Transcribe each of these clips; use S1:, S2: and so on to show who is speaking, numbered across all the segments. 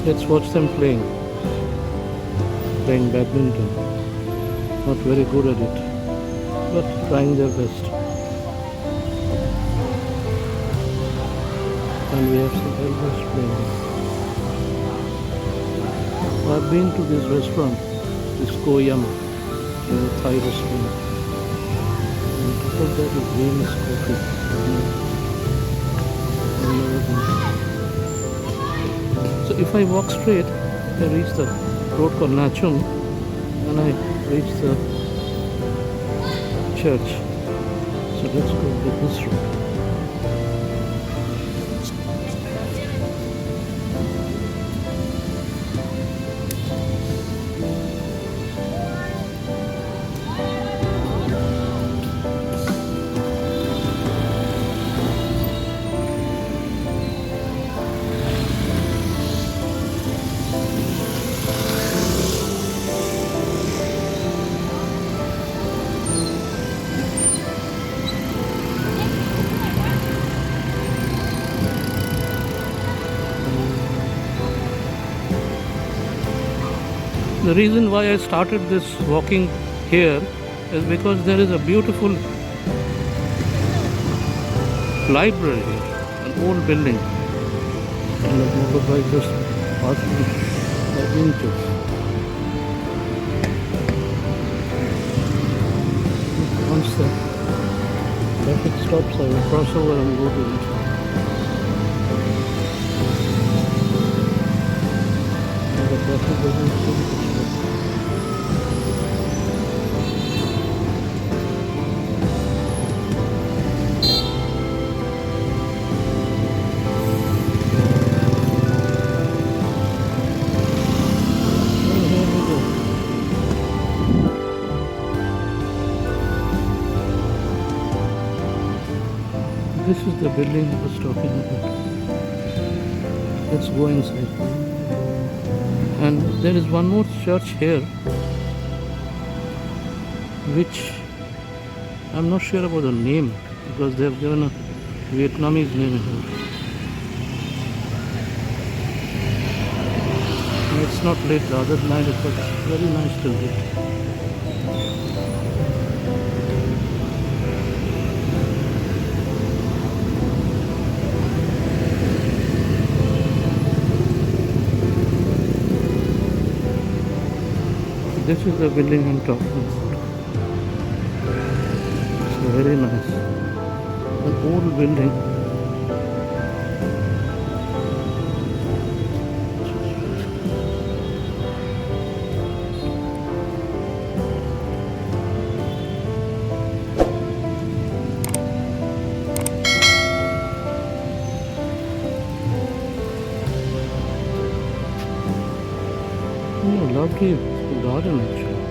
S1: Let's watch them playing badminton. Not very good at it, but trying their best. And we have some elders playing. I've been to this restaurant, this Koyam, a Thai restaurant. On top of that is Venus coffee. I've never been. So if I walk straight, I reach the road called Nhà Chung, and I reach the church. So let's go with this road. The reason why I started this walking here is because there is a beautiful library here, an old building, and the motorbike just passed me by inches. Once the traffic stops, I will cross over and go to it. The traffic doesn't seem to stop. This is the building I was talking about. Let's go inside. And there is one more church here, which I'm not sure about the name, because they have given a Vietnamese name here. It's not lit. The other night it was very nice to lit. This is the building I'm talking about. It's very nice. An old building. Oh, lovely garden actually.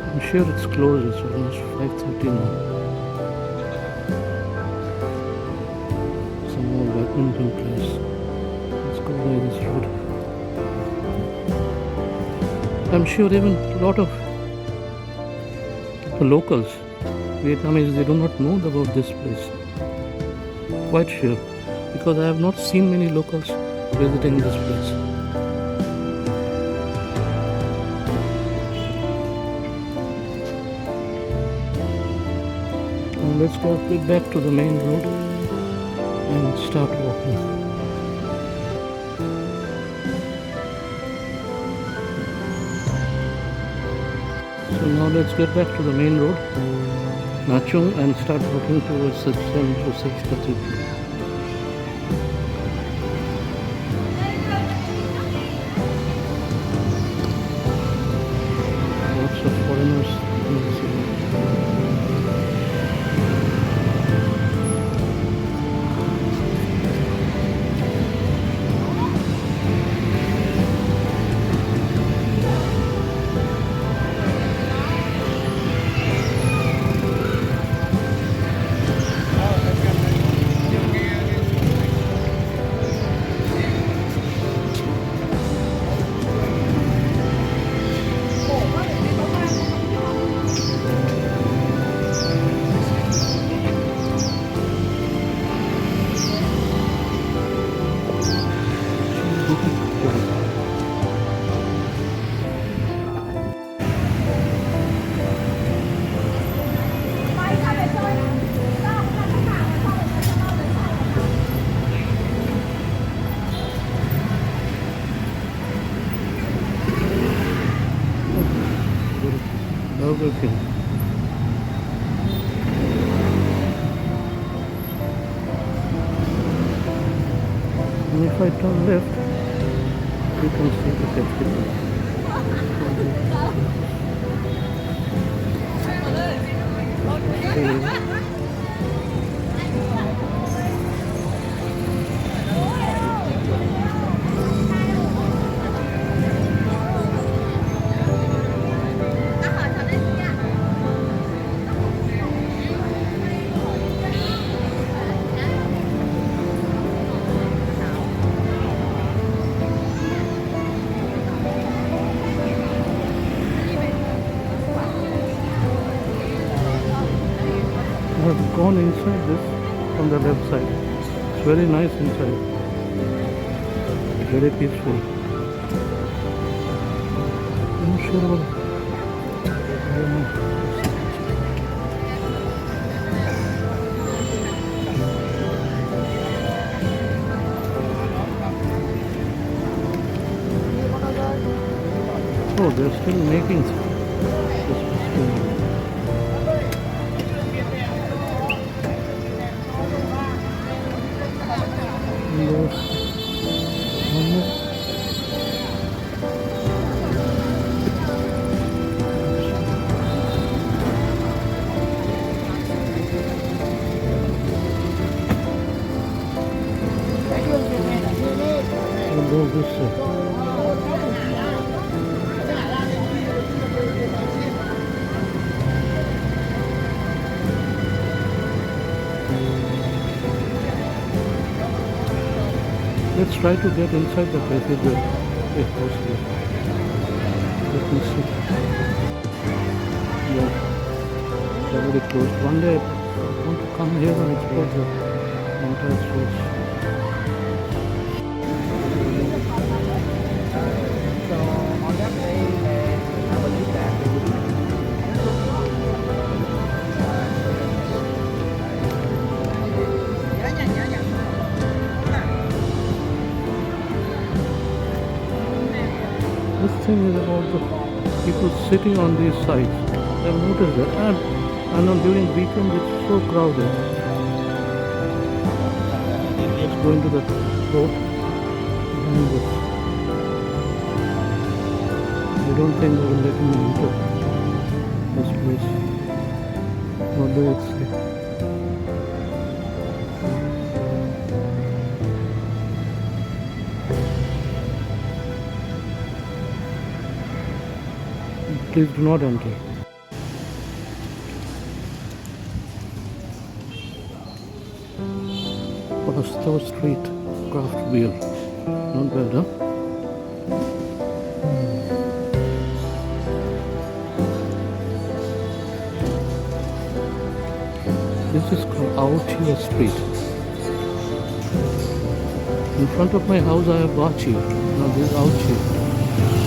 S1: I'm sure it's closed. It's almost 5:30 now. Some more badminton place. Let's go by this road. I'm sure even a lot of the locals, Vietnamese, they do not know about this place. Quite sure, because I have not seen many locals visiting this place. Now let's go back to the main road and start walking. So now let's get back to the main road, Nhà Chung, and start walking towards the French Cathedral. Lots of foreigners in the city. Burger King. And if I turn left, you can see the cathedral. I have gone inside this from the left side. It's very nice inside. Very peaceful. I'm not sure about I don't know. Oh, they're still making this still. Let's try to get inside the cathedral if possible. Let me see. Yeah, it's already closed. One day I want to come here and explore the entire streets. This thing is about the people sitting on these sides. I've noticed that. And on during weekend it's so crowded. Let's go into the road behind this. I don't think they will let me enter this place. What do it say? Please do not enter. Pastor Street, craft beer. Not bad, huh? This is called Archdiocese Street. In front of my house I have Bachi. Now this is Archdiocese.